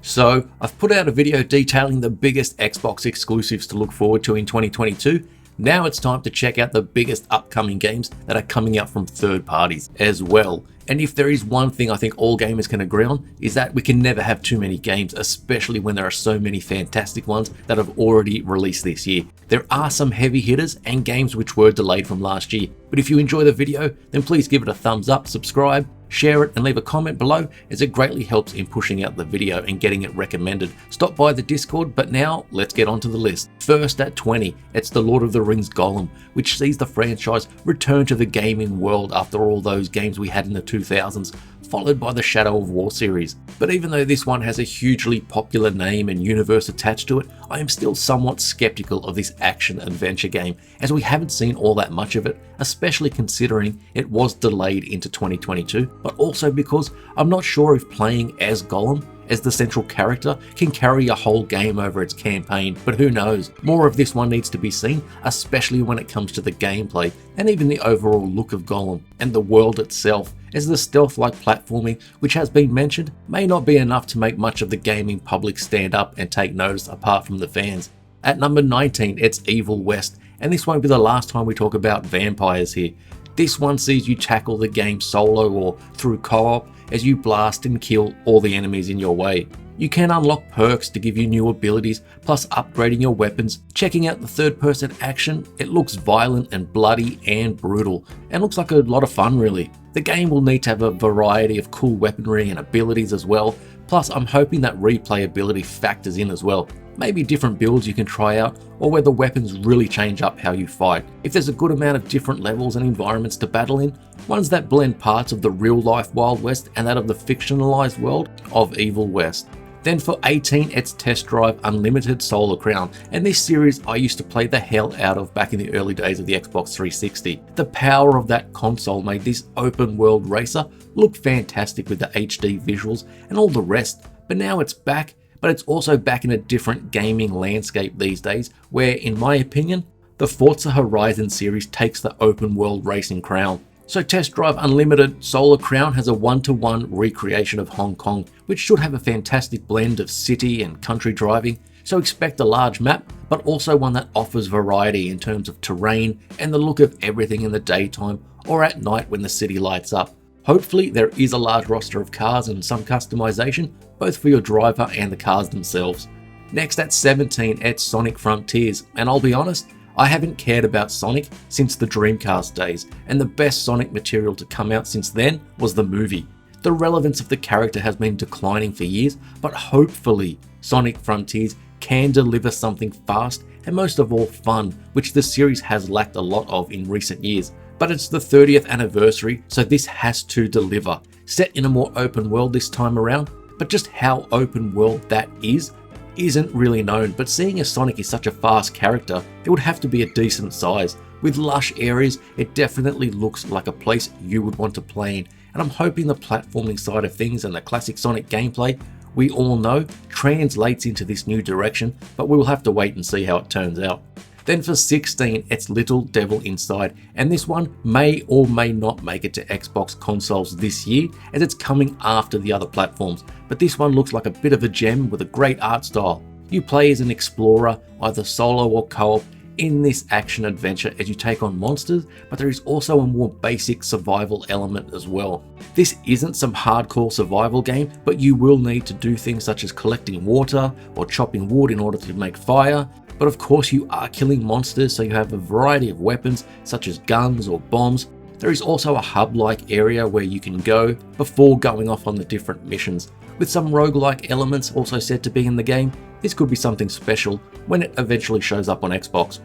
So I've put out a video detailing the biggest Xbox exclusives to look forward to in 2022. Now it's time to check out the biggest upcoming games that are coming out from third parties as well. And if there is one thing I think all gamers can agree on, is that we can never have too many games, especially when there are so many fantastic ones that have already released this year. There are some heavy hitters and games which were delayed from last year, but if you enjoy the video, then please give it a thumbs up, subscribe, share it and leave a comment below, as it greatly helps in pushing out the video and getting it recommended. Stop by the Discord, but now let's get onto the list. First at 20, it's the Lord of the Rings GOLLUM, which sees the franchise return to the gaming world after all those games we had in the 2000s, followed by the Shadow of War series. But even though this one has a hugely popular name and universe attached to it, I am still somewhat skeptical of this action-adventure game, as we haven't seen all that much of it, especially considering it was delayed into 2022, but also because I'm not sure if playing as Gollum, as the central character, can carry a whole game over its campaign, but who knows. More of this one needs to be seen, especially when it comes to the gameplay and even the overall look of Gollum and the world itself, as the stealth-like platforming which has been mentioned may not be enough to make much of the gaming public stand up and take notice apart from the fans. At number 19, it's Evil West, and this won't be the last time we talk about vampires here. This one sees you tackle the game solo or through co-op as you blast and kill all the enemies in your way. You can unlock perks to give you new abilities, plus upgrading your weapons. Checking out the third-person action, it looks violent and bloody and brutal, and looks like a lot of fun really. The game will need to have a variety of cool weaponry and abilities as well, plus I'm hoping that replayability factors in as well. Maybe different builds you can try out, or where the weapons really change up how you fight. If there's a good amount of different levels and environments to battle in, ones that blend parts of the real-life Wild West and that of the fictionalized world of Evil West. Then for 18, it's Test Drive Unlimited Solar Crown, and this series I used to play the hell out of back in the early days of the Xbox 360. The power of that console made this open world racer look fantastic with the HD visuals and all the rest, but now it's back, but it's also back in a different gaming landscape these days, where in my opinion, the Forza Horizon series takes the open world racing crown. So Test Drive Unlimited Solar Crown has a one-to-one recreation of Hong Kong, which should have a fantastic blend of city and country driving, so expect a large map, but also one that offers variety in terms of terrain and the look of everything in the daytime or at night when the city lights up. Hopefully there is a large roster of cars and some customization, both for your driver and the cars themselves. Next at 17, it's Sonic Frontiers, and I'll be honest, I haven't cared about Sonic since the Dreamcast days, and the best Sonic material to come out since then was the movie. The relevance of the character has been declining for years, but hopefully Sonic Frontiers can deliver something fast and most of all fun, which the series has lacked a lot of in recent years. But it's the 30th anniversary, so this has to deliver. Set in a more open world this time around, but just how open world that isn't really known, but seeing as Sonic is such a fast character, it would have to be a decent size. With lush areas, it definitely looks like a place you would want to play in, and I'm hoping the platforming side of things and the classic Sonic gameplay we all know translates into this new direction, but we will have to wait and see how it turns out. Then for 16, it's Little Devil Inside, and this one may or may not make it to Xbox consoles this year, as it's coming after the other platforms, but this one looks like a bit of a gem with a great art style. You play as an explorer, either solo or co-op, in this action adventure as you take on monsters, but there is also a more basic survival element as well. This isn't some hardcore survival game, but you will need to do things such as collecting water or chopping wood in order to make fire. But of course you are killing monsters, so you have a variety of weapons such as guns or bombs. There is also a hub-like area where you can go before going off on the different missions. With some roguelike elements also said to be in the game, this could be something special when it eventually shows up on Xbox.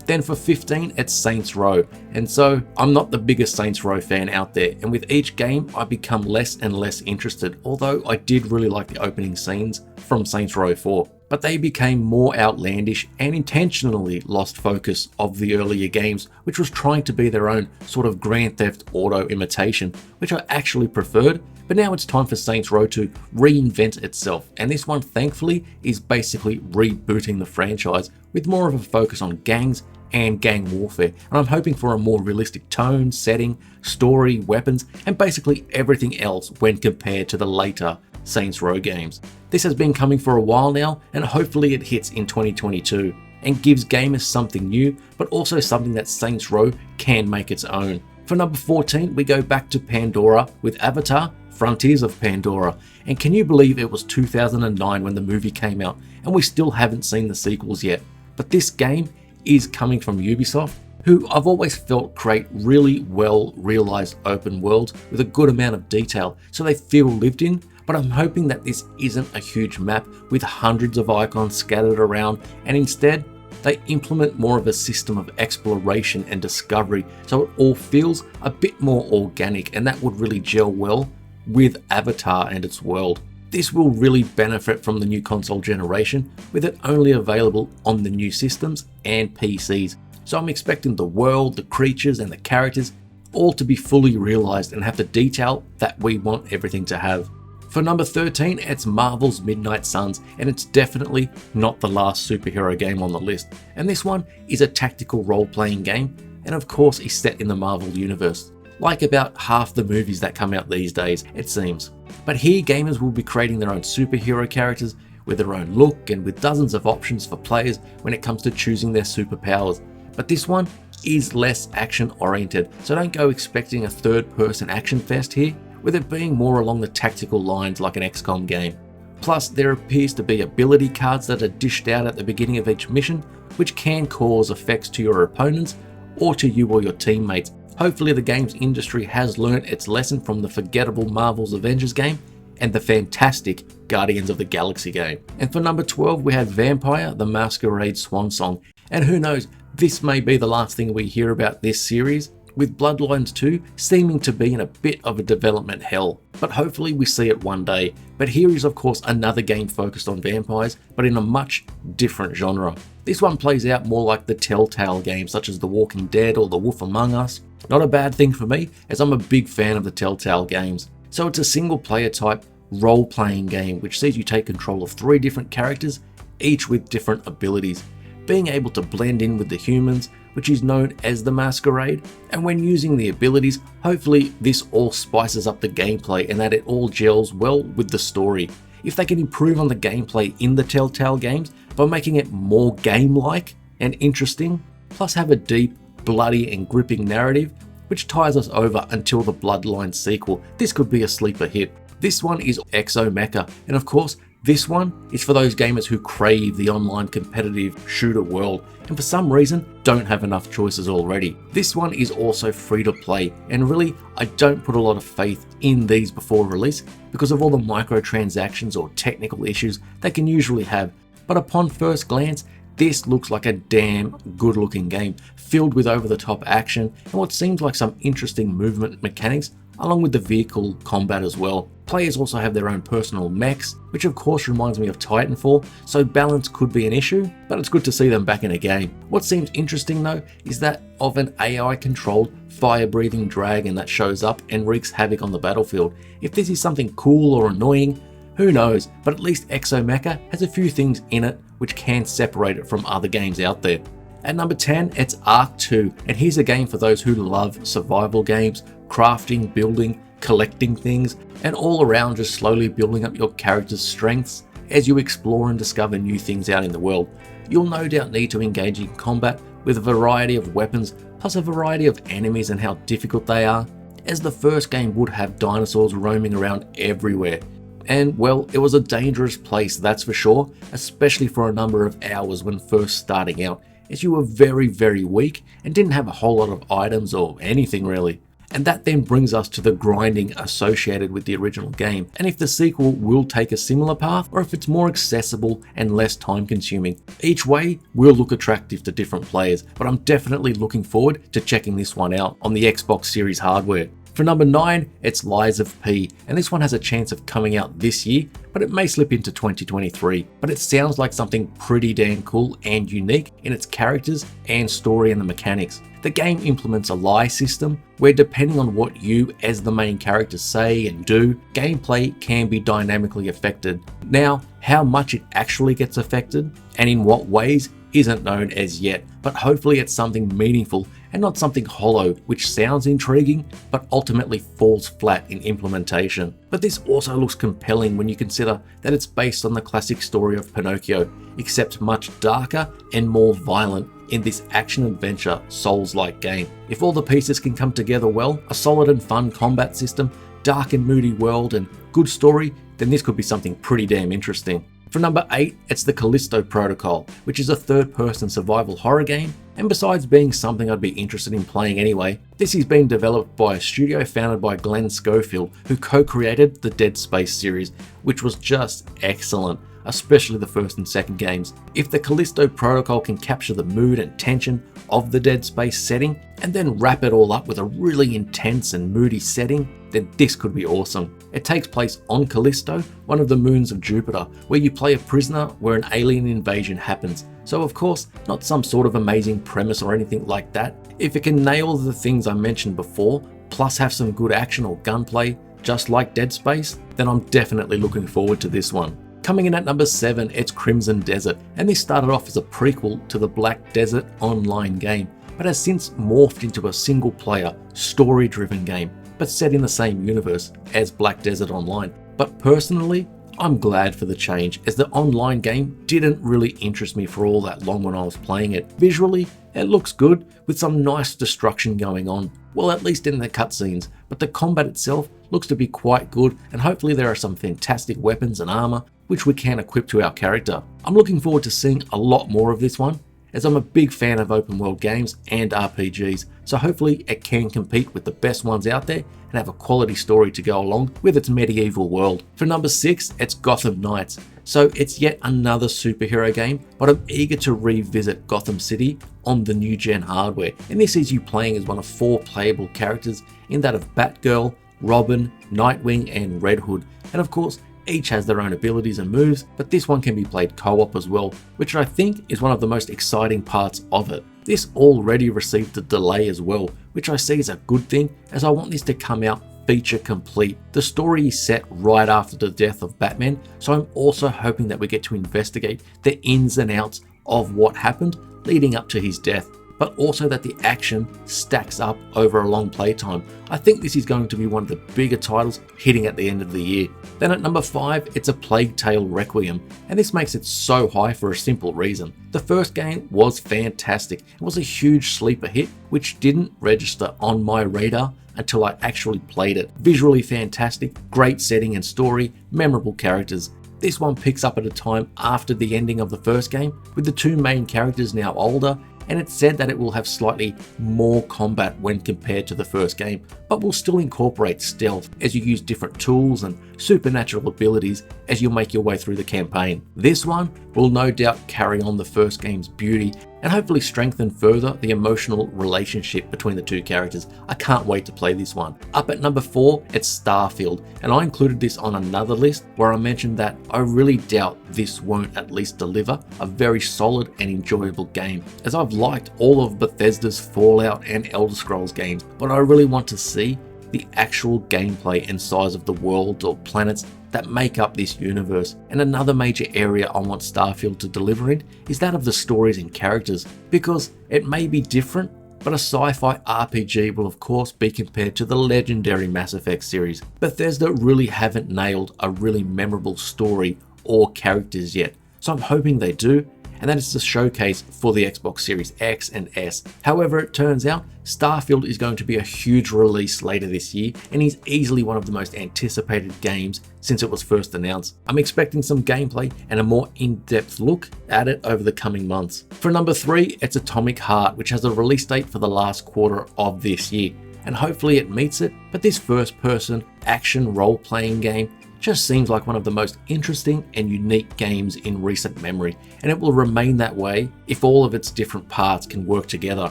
Then for 15, it's Saints Row, and so I'm not the biggest Saints Row fan out there, and with each game I become less and less interested, although I did really like the opening scenes from Saints Row 4. But they became more outlandish and intentionally lost focus of the earlier games, which was trying to be their own sort of Grand Theft Auto imitation, which I actually preferred, But now it's time for Saints Row to reinvent itself, and this one thankfully is basically rebooting the franchise with more of a focus on gangs and gang warfare, and I'm hoping for a more realistic tone, setting, story, weapons, and basically everything else when compared to the later Saints Row games. This has been coming for a while now, and hopefully it hits in 2022 and gives gamers something new, but also something that Saints Row can make its own. For number 14, we go back to Pandora with Avatar: Frontiers of Pandora, and can you believe it was 2009 when the movie came out and we still haven't seen the sequels yet? But this game is coming from Ubisoft, who I've always felt create really well realized open worlds with a good amount of detail so they feel lived in, but I'm hoping that this isn't a huge map with hundreds of icons scattered around, and instead they implement more of a system of exploration and discovery so it all feels a bit more organic, and that would really gel well with Avatar and its world. This will really benefit from the new console generation, with it only available on the new systems and PCs. So I'm expecting the world, the creatures and the characters all to be fully realized and have the detail that we want everything to have. For number 13, it's Marvel's Midnight Suns, and it's definitely not the last superhero game on the list. And this one is a tactical role-playing game, and of course is set in the Marvel universe, like about half the movies that come out these days, it seems. But here gamers will be creating their own superhero characters with their own look and with dozens of options for players when it comes to choosing their superpowers. But this one is less action oriented, so don't go expecting a third-person action fest here, with it being more along the tactical lines like an XCOM game. Plus, there appears to be ability cards that are dished out at the beginning of each mission, which can cause effects to your opponents or to you or your teammates. Hopefully the games industry has learnt its lesson from the forgettable Marvel's Avengers game and the fantastic Guardians of the Galaxy game. And for number 12, we have Vampire: The Masquerade Swansong. And who knows, this may be the last thing we hear about this series, with Bloodlines 2 seeming to be in a bit of a development hell. But hopefully we see it one day. But here is of course another game focused on vampires, but in a much different genre. This one plays out more like the Telltale games such as The Walking Dead or The Wolf Among Us. Not a bad thing for me, as I'm a big fan of the Telltale games. So it's a single player type role-playing game which sees you take control of 3 different characters, each with different abilities, being able to blend in with the humans, which is known as the Masquerade, and when using the abilities, hopefully this all spices up the gameplay and that it all gels well with the story. If they can improve on the gameplay in the Telltale games by making it more game-like and interesting, plus have a deep, bloody and gripping narrative which ties us over until the Bloodlines sequel, this could be a sleeper hit. This one is EXOMECHA, and of course this one is for those gamers who crave the online competitive shooter world and for some reason don't have enough choices already. This one is also free to play, and really I don't put a lot of faith in these before release because of all the microtransactions or technical issues they can usually have, but upon first glance this looks like a damn good looking game filled with over the top action and what seems like some interesting movement mechanics along with the vehicle combat as well. Players also have their own personal mechs, which of course reminds me of Titanfall, so balance could be an issue, but it's good to see them back in a game. What seems interesting though is that of an AI controlled fire breathing dragon that shows up and wreaks havoc on the battlefield. If this is something cool or annoying, who knows, but at least EXOMECHA has a few things in it which can separate it from other games out there. At number 10, it's ARK 2, and here's a game for those who love survival games, crafting, building, collecting things, and all around just slowly building up your character's strengths as you explore and discover new things out in the world. You'll no doubt need to engage in combat with a variety of weapons, plus a variety of enemies and how difficult they are, as the first game would have dinosaurs roaming around everywhere. And well, it was a dangerous place, that's for sure, especially for a number of hours when first starting out, as you were very weak and didn't have a whole lot of items or anything really. And that then brings us to the grinding associated with the original game, and if the sequel will take a similar path or if it's more accessible and less time consuming. Each way will look attractive to different players, but I'm definitely looking forward to checking this one out on the Xbox Series hardware. For number 9, it's Lies of P, and this one has a chance of coming out this year, but it may slip into 2023. But it sounds like something pretty damn cool and unique in its characters and story and the mechanics. The game implements a lie system where, depending on what you as the main character say and do, gameplay can be dynamically affected. Now, how much it actually gets affected and in what ways isn't known as yet, but hopefully it's something meaningful and not something hollow, which sounds intriguing but ultimately falls flat in implementation. But this also looks compelling when you consider that it's based on the classic story of Pinocchio, except much darker and more violent in this action-adventure Souls-like game. If all the pieces can come together well, a solid and fun combat system, dark and moody world, and good story, then this could be something pretty damn interesting. For number 8, it's the Callisto Protocol, which is a third-person survival horror game, and besides being something I'd be interested in playing anyway, this is being developed by a studio founded by Glenn Schofield, who co-created the Dead Space series, which was just excellent, especially the first and second games. If the Callisto Protocol can capture the mood and tension of the Dead Space setting, and then wrap it all up with a really intense and moody setting, then this could be awesome. It takes place on Callisto, one of the moons of Jupiter, where you play a prisoner where an alien invasion happens. So of course, not some sort of amazing premise or anything like that. If it can nail the things I mentioned before, plus have some good action or gunplay, just like Dead Space, then I'm definitely looking forward to this one. Coming in at number 7, it's Crimson Desert, and this started off as a prequel to the Black Desert online game, but has since morphed into a single-player, story-driven game, but set in the same universe as Black Desert Online. But personally, I'm glad for the change, as the online game didn't really interest me for all that long when I was playing it. Visually, it looks good, with some nice destruction going on, well, at least in the cutscenes, but the combat itself looks to be quite good, and hopefully there are some fantastic weapons and armor which we can equip to our character. I'm looking forward to seeing a lot more of this one, as I'm a big fan of open world games and RPGs, so hopefully it can compete with the best ones out there and have a quality story to go along with its medieval world. For number 6, it's Gotham Knights. So it's yet another superhero game, but I'm eager to revisit Gotham City on the new gen hardware, and this is you playing as one of 4 playable characters in that of Batgirl, Robin, Nightwing and Red Hood, and of course each has their own abilities and moves, but this one can be played co-op as well, which I think is one of the most exciting parts of it. This already received a delay as well, which I see as a good thing, as I want this to come out feature complete. The story is set right after the death of Batman, so I'm also hoping that we get to investigate the ins and outs of what happened leading up to his death, but also that the action stacks up over a long playtime. I think this is going to be one of the bigger titles hitting at the end of the year. Then at number 5, it's A Plague Tale Requiem, and this makes it so high for a simple reason. The first game was fantastic. It was a huge sleeper hit, which didn't register on my radar until I actually played it. Visually fantastic, great setting and story, memorable characters. This one picks up at a time after the ending of the first game, with the 2 main characters now older, and it's said that it will have slightly more combat when compared to the first game, but will still incorporate stealth as you use different tools and supernatural abilities as you make your way through the campaign. This one will no doubt carry on the first game's beauty and hopefully strengthen further the emotional relationship between the 2 characters. I can't wait to play this one. Up at number 4, it's Starfield, and I included this on another list where I mentioned that I really doubt this won't at least deliver a very solid and enjoyable game, as I've liked all of Bethesda's Fallout and Elder Scrolls games, but I really want to see the actual gameplay and size of the worlds or planets that make up this universe. And another major area I want Starfield to deliver in is that of the stories and characters, because it may be different, but a sci-fi RPG will of course be compared to the legendary Mass Effect series. Bethesda really haven't nailed a really memorable story or characters yet, so I'm hoping they do, and that is the showcase for the Xbox Series X and S. However, it turns out Starfield is going to be a huge release later this year, and is easily one of the most anticipated games since it was first announced. I'm expecting some gameplay and a more in-depth look at it over the coming months. For number 3, it's Atomic Heart, which has a release date for the last quarter of this year, and hopefully it meets it, but this first-person action role-playing game just seems like one of the most interesting and unique games in recent memory, and it will remain that way if all of its different parts can work together.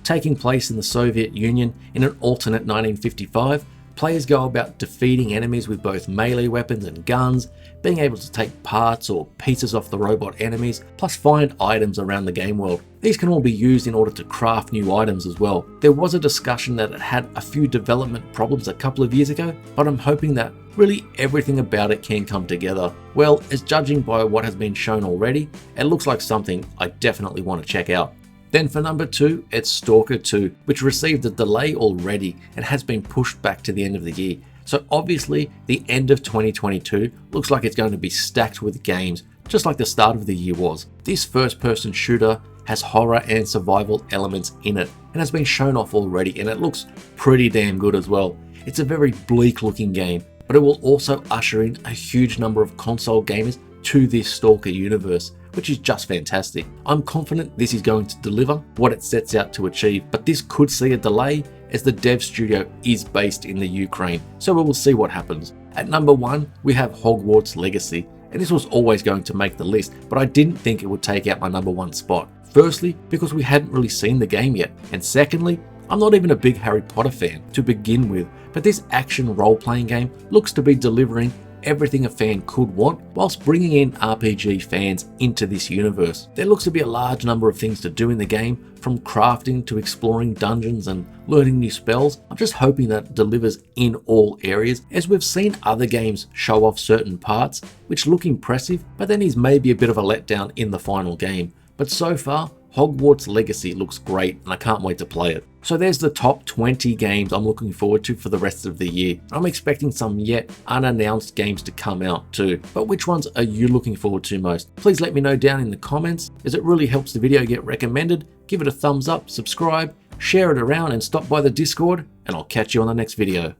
Taking place in the Soviet Union in an alternate 1955, Players go about defeating enemies with both melee weapons and guns, being able to take parts or pieces off the robot enemies, plus find items around the game world. These can all be used in order to craft new items as well. There was a discussion that it had a few development problems a couple of years ago, but I'm hoping that really everything about it can come together. Well, as judging by what has been shown already, it looks like something I definitely want to check out. Then for number 2, it's Stalker 2, which received a delay already and has been pushed back to the end of the year. So obviously the end of 2022 looks like it's going to be stacked with games, just like the start of the year was. This first-person shooter has horror and survival elements in it and has been shown off already, and it looks pretty damn good as well. It's a very bleak looking game, but it will also usher in a huge number of console gamers to this Stalker universe, which is just fantastic. I'm confident this is going to deliver what it sets out to achieve, but this could see a delay as the dev studio is based in the Ukraine, so we will see what happens. At number 1, we have Hogwarts Legacy, and this was always going to make the list, but I didn't think it would take out my number 1 spot. Firstly, because we hadn't really seen the game yet, and secondly, I'm not even a big Harry Potter fan to begin with, but this action role-playing game looks to be delivering everything a fan could want whilst bringing in RPG fans into this universe. There looks to be a large number of things to do in the game, from crafting to exploring dungeons and learning new spells. I'm just hoping that it delivers in all areas, as we've seen other games show off certain parts which look impressive, but then is maybe a bit of a letdown in the final game. But so far, Hogwarts Legacy looks great and I can't wait to play it. So there's the top 20 games I'm looking forward to for the rest of the year. I'm expecting some yet unannounced games to come out too. But which ones are you looking forward to most? Please let me know down in the comments, as it really helps the video get recommended. Give it a thumbs up, subscribe, share it around, and stop by the Discord, and I'll catch you on the next video.